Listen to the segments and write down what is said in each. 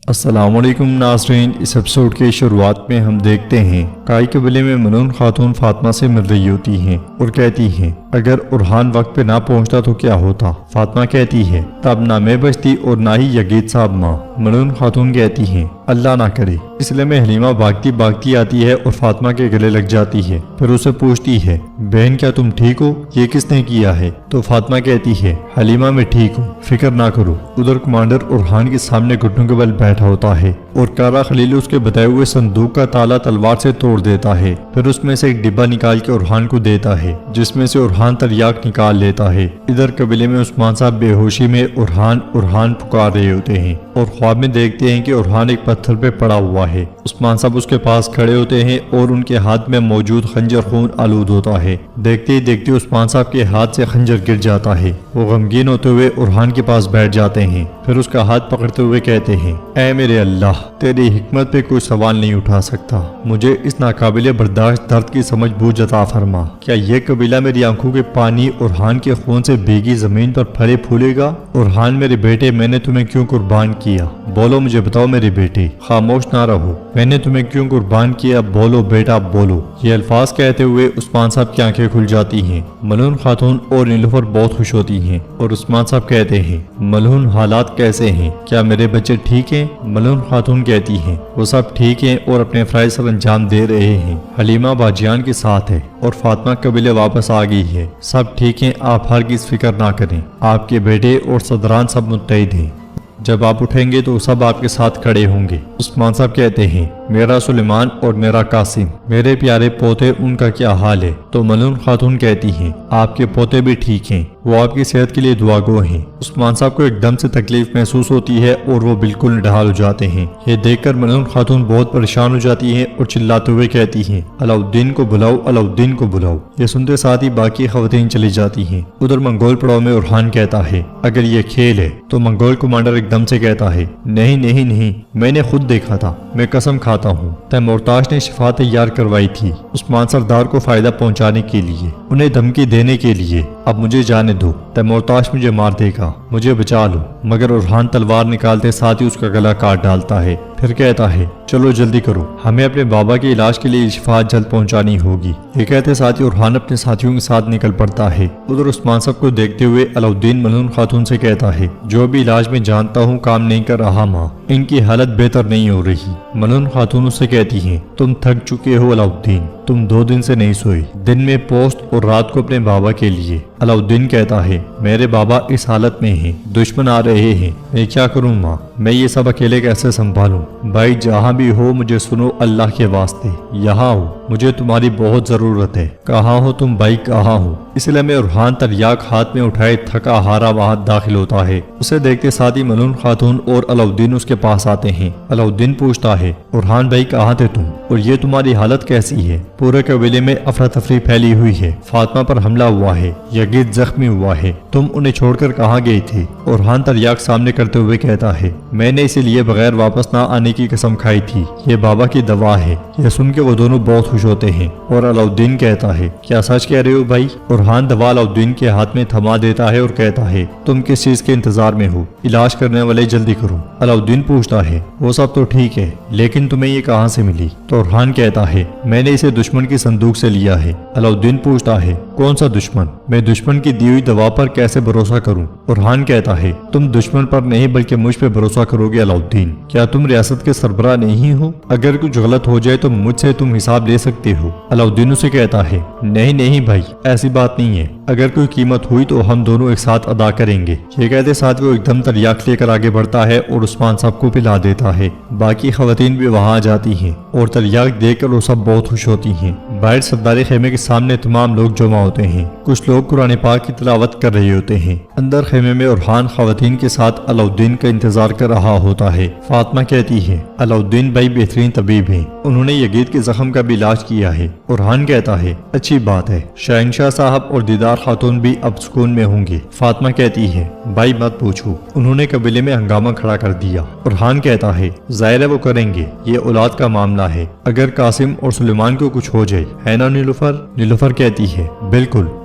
السلام علیکم ناظرین، اس ایپیسوڈ کے شروعات میں ہم دیکھتے ہیں کائی قبیلے میں ملعون خاتون فاطمہ سے مل رہی ہوتی ہیں اور کہتی ہیں اگر ارحان وقت پہ نہ پہنچتا تو کیا ہوتا۔ فاطمہ کہتی ہے تب نہ میں بچتی اور نہ ہی یگید صاحب ماں۔ ملعون خاتون کہتی ہیں اللہ نہ کرے۔ اس لیے میں حلیمہ بھاگتی بھاگتی آتی ہے اور فاطمہ کے گلے لگ جاتی ہے، پھر اسے پوچھتی ہے بہن کیا تم ٹھیک ہو، یہ کس نے کیا ہے؟ تو فاطمہ کہتی ہے حلیمہ میں ٹھیک ہوں، فکر نہ کرو۔ ادھر کمانڈر ارحان کے سامنے گھٹنوں کے بل بیٹھا ہوتا ہے اور کارا خلیل اس کے بتائے ہوئے صندوق کا تالا تلوار سے توڑ دیتا ہے، پھر اس میں سے ایک ڈبہ نکال کے ارحان کو دیتا ہے جس میں سے ارحان تریاک نکال لیتا ہے۔ ادھر قبیلے میں عثمان صاحب بے ہوشی میں ارحان پکار رہے ہوتے ہیں اور خواب میں دیکھتے ہیں کہ ارحان ایک پتھر پہ پڑا ہوا ہے۔ عثمان صاحب اس کے پاس کھڑے ہوتے ہیں اور ان کے ہاتھ میں موجود خنجر خون آلود ہوتا ہے۔ دیکھتے ہی دیکھتے عثمان صاحب کے ہاتھ سے خنجر گر جاتا ہے۔ وہ غمگین ہوتے ہوئے ارحان کے پاس بیٹھ جاتے ہیں، پھر اس کا ہاتھ پکڑتے ہوئے کہتے ہیں اے میرے اللہ، تیری حکمت پہ کوئی سوال نہیں اٹھا سکتا، مجھے اس ناقابل برداشت درد کی سمجھ بوجھ عطا فرما۔ کیا یہ قبیلہ میری آنکھوں کے پانی ارحان کے خون سے بھیگی زمین پر پھلے پھولے گا؟ ارحان میرے بیٹے، میں نے تمہیں کیوں قربان کیا؟ بولو، مجھے بتاؤ میرے بیٹے، خاموش نہ رہو۔ میں نے تمہیں کیوں قربان کیا؟ بولو بیٹا بولو۔ یہ الفاظ کہتے ہوئے عثمان صاحب کی آنکھیں کھل جاتی ہیں۔ ملعون خاتون اور نیلوفر بہت خوش ہوتی ہیں اور عثمان صاحب کہتے ہیں ملعون حالات کیسے ہیں؟ کیا میرے بچے ٹھیک ہیں؟ ملعون خاتون کہتی ہیں وہ سب ٹھیک ہیں اور اپنے فرائض سر انجام دے رہے ہیں۔ حلیمہ باجیان کے ساتھ ہے اور فاطمہ قبیلے واپس آ گئی ہے۔ سب ٹھیک ہیں، آپ ہرگز فکر نہ کریں۔ آپ کے بیٹے اور صدران سب متحد ہیں، جب آپ اٹھیں گے تو سب آپ کے ساتھ کھڑے ہوں گے۔ عثمان صاحب کہتے ہیں میرا سلیمان اور میرا قاسم، میرے پیارے پوتے، ان کا کیا حال ہے؟ تو ملعون خاتون کہتی ہیں آپ کے پوتے بھی ٹھیک ہیں، وہ آپ کی صحت کے لیے دعا گو ہیں۔ عثمان صاحب کو ایک دم سے تکلیف محسوس ہوتی ہے اور وہ بالکل نڈھال ہو جاتے ہیں۔ یہ دیکھ کر ملعون خاتون بہت پریشان ہو جاتی ہیں اور چلاتے ہوئے کہتی ہیں علاؤالدین کو بلاؤ، علاؤالدین کو بلاؤ۔ یہ سنتے ساتھ ہی باقی خواتین چلی جاتی ہیں۔ ادھر منگول پڑاؤ میں ارحان کہتا ہے اگر یہ کھیل ہے تو منگول کمانڈر ایک دم سے کہتا ہے نہیں نہیں نہیں، میں نے خود دیکھا تھا، میں قسم کھاتا ہوں تیمورتاش نے شفا تیار کروائی تھی عثمان سردار کو فائدہ پہنچانے کے لیے، انہیں دھمکی دینے کے لیے۔ اب مجھے جانے دو، تیمورتاش مجھے مار دے گا، مجھے بچا لو۔ مگر ارحان تلوار نکالتے ساتھ ہی اس کا گلا کاٹ ڈالتا ہے، پھر کہتا ہے چلو جلدی کرو، ہمیں اپنے بابا کے علاج کے لیے شفا جلد پہنچانی ہوگی۔ یہ کہتے ساتھ ہی ارحان اپنے ساتھیوں کے ساتھ نکل پڑتا ہے۔ ادھر عثمان صاحب کو دیکھتے ہوئے علاؤالدین ملعون خاتون سے کہتا ہے جو بھی علاج میں جانتا ہوں کام نہیں کر رہا ماں، ان کی حالت بہتر نہیں ہو رہی۔ ملعون خاتون اس سے کہتی ہیں تم تھک چکے ہو علاؤالدین، تم 2 دن سے نہیں سوئی، دن میں پوست اور رات کو اپنے بابا کے لیے۔ علاؤالدین کہتا ہے میرے بابا اس حالت میں ہیں، دشمن آ رہے ہیں، میں کیا کروں ماں، میں یہ سب اکیلے کیسے سنبھالوں؟ بھائی جہاں بھی ہو مجھے سنو اللہ کے واسطے، یہاں ہو، مجھے تمہاری بہت ضرورت ہے۔ کہاں ہو تم بھائی، کہاں ہو؟ اس لیے میں ارحان تریاک ہاتھ میں اٹھائے تھکا ہارا وہاں داخل ہوتا ہے۔ اسے دیکھتے ساتھ ہی ملعون خاتون اور علاؤالدین اس کے پاس آتے ہیں۔ علاؤالدین پوچھتا ہے ارحان بھائی کہاں تھے تم، اور یہ تمہاری حالت کیسی ہے؟ پورے قبیلے میں افراتفری پھیلی ہوئی ہے، فاطمہ پر حملہ ہوا ہے، یگید زخمی ہوا ہے، تم انہیں چھوڑ کر کہاں گئی تھی؟ ارحان تریاک سامنے کرتے ہوئے کہتا ہے میں نے اسی لیے بغیر واپس نہ آنے کی قسم کھائی تھی، یہ بابا کی دوا ہے۔ یہ سن کے وہ دونوں بہت خوش ہوتے ہیں اور علاؤالدین کہتا ہے کیا سچ کہہ رہے ہو بھائی؟ ارحان دوا علاؤالدین کے ہاتھ میں تھما دیتا ہے اور کہتا ہے تم کس چیز کے انتظار میں ہو؟ علاج کرنے والے جلدی کرو۔ علاؤالدین پوچھتا ہے وہ سب تو ٹھیک ہے لیکن تمہیں یہ کہاں سے ملی؟ تو ارحان کہتا ہے میں نے اسے دشمن کی صندوق سے لیا ہے۔ علاؤالدین پوچھتا ہے کون سا دشمن؟ میں دشمن کی دی ہوئی دوا پر کیسے بھروسہ کروں؟ ارحان کہتا ہے تم دشمن پر نہیں بلکہ مجھ پہ بھروسہ کرو گے علاؤالدین، کیا تم ریاست کے سربراہ نہیں ہو؟ اگر کچھ غلط ہو جائے تو مجھ سے تم حساب لے سکتے ہو۔ علاؤالدین اسے کہتا ہے نہیں نہیں بھائی، ایسی بات نہیں ہے، اگر کوئی قیمت ہوئی تو ہم دونوں ایک ساتھ ادا کریں گے۔ یہ کہتے ساتھ وہ ایک دم تریاک لے کر آگے بڑھتا ہے اور عثمان صاحب کو پلا دیتا ہے۔ باقی خواتین بھی وہاں آ جاتی ہیں اور تریاک دیکھ کر وہ سب بہت خوش ہوتی ہیں۔ باہر سرداری خیمے کے سامنے تمام لوگ جمع ہوتے ہیں، کچھ لوگ قرآن پاک کی تلاوت کر رہے ہوتے ہیں۔ اندر خیمے میں ارحان خواتین کے ساتھ علاؤالدین کا انتظار کر رہا ہوتا ہے۔ فاطمہ کہتی ہے علاؤالدین بھائی بہترین طبیب ہیں، انہوں نے یگید کے زخم کا بھی علاج کیا ہے۔ ارحان کہتا ہے اچھی بات ہے، شہنشاہ صاحب اور دیدار خاتون بھی اب سکون میں ہوں گے۔ فاطمہ کہتی ہے بھائی مت پوچھو، انہوں نے قبیلے میں ہنگامہ کھڑا کر دیا۔ ارحان کہتا ہے ظاہر ہے وہ کریں گے، یہ اولاد کا معاملہ ہے، اگر قاسم اور سلیمان کو کچھ ہو جائے، ہے نا نیلوفر؟ نیلوفر کہتی ہے بالکل،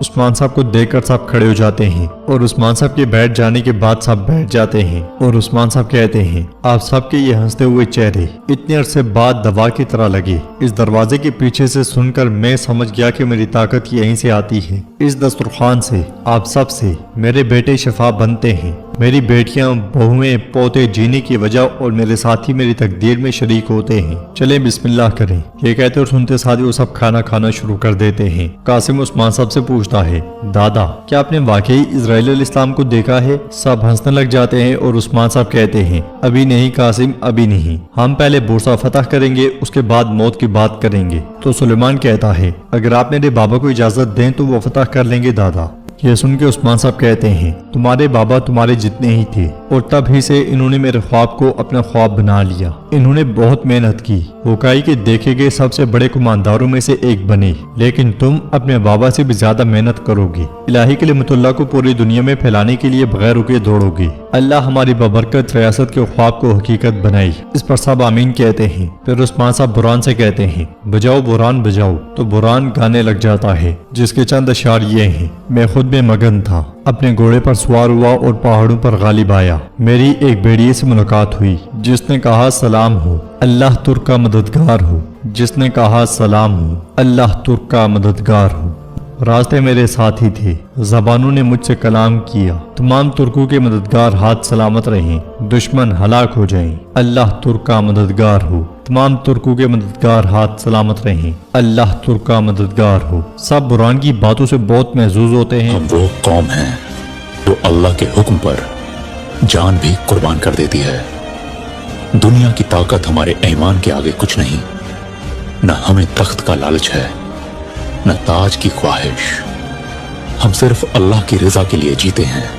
عثمان صاحب کو دیکھ کر سب کھڑے ہو جاتے ہیں اور عثمان صاحب کے بیٹھ جانے کے بعد سب بیٹھ جاتے ہیں اور عثمان صاحب کہتے ہیں آپ سب کے یہ ہنستے ہوئے چہرے اتنے عرصے بعد دوا کی طرح لگے۔ اس دروازے کے پیچھے سے سن کر میں سمجھ گیا کہ میری طاقت یہیں سے آتی ہے، اس دسترخوان سے، آپ سب سے۔ میرے بیٹے شفا بنتے ہیں، میری بیٹیاں، بہویں، پوتے جینے کی وجہ اور میرے ساتھی میری تقدیر میں شریک ہوتے ہیں۔ چلیں بسم اللہ کریں۔ یہ کہتے اور سنتے ساتھ وہ سب کھانا کھانا شروع کر دیتے ہیں۔ قاسم عثمان صاحب سے پوچھتا ہے دادا کیا آپ نے واقعی اسرائیل علیہ السلام کو دیکھا ہے؟ سب ہنسنے لگ جاتے ہیں اور عثمان صاحب کہتے ہیں ابھی نہیں قاسم، ابھی نہیں، ہم پہلے بورصہ فتح کریں گے، اس کے بعد موت کی بات کریں گے۔ تو سلیمان کہتا ہے اگر آپ میرے بابا کو اجازت دیں تو وہ فتح کر لیں گے دادا۔ یہ سن کے عثمان صاحب کہتے ہیں تمہارے بابا تمہارے جتنے ہی تھے اور تب ہی سے انہوں نے میرے خواب کو اپنا خواب بنا لیا۔ انہوں نے بہت محنت کی، ہوکائی کے دیکھے گئے سب سے بڑے کمانداروں میں سے ایک بنے، لیکن تم اپنے بابا سے بھی زیادہ محنت کرو گے، الہی کلمت اللہ کو پوری دنیا میں پھیلانے کے لیے بغیر رکے دوڑو گے۔ اللہ ہماری ببرکت ریاست کے خواب کو حقیقت بنائی۔ اس پر سب آمین کہتے ہیں۔ پھر عثمان صاحب بران سے کہتے ہیں بجاؤ بران بجاؤ، تو بران گانے لگ جاتا ہے جس کے چند اشعار یہ ہیں میں خود میں مگن تھا، اپنے گھوڑے پر سوار ہوا اور پہاڑوں پر غالب آیا، میری ایک بھیڑیے سے ملاقات ہوئی جس نے کہا سلام ہو، اللہ ترک کا مددگار ہو، جس نے کہا سلام ہو، اللہ ترک کا مددگار ہو۔ راستے میرے ساتھی تھے، زبانوں نے مجھ سے کلام کیا، تمام ترکوں کے مددگار ہاتھ سلامت رہیں، دشمن ہلاک ہو جائیں، اللہ ترک کا مددگار ہو، تمام ترکوں کے مددگار ہاتھ سلامت رہیں، اللہ ترک کا مددگار ہو۔ سب بران کی باتوں سے بہت محظوظ ہوتے ہیں۔ ہم وہ قوم ہیں جو اللہ کے حکم پر جان بھی قربان کر دیتی ہے۔ دنیا کی طاقت ہمارے ایمان کے آگے کچھ نہیں، نہ ہمیں تخت کا لالچ ہے، نہ تاج کی خواہش، ہم صرف اللہ کی رضا کے لیے جیتے ہیں۔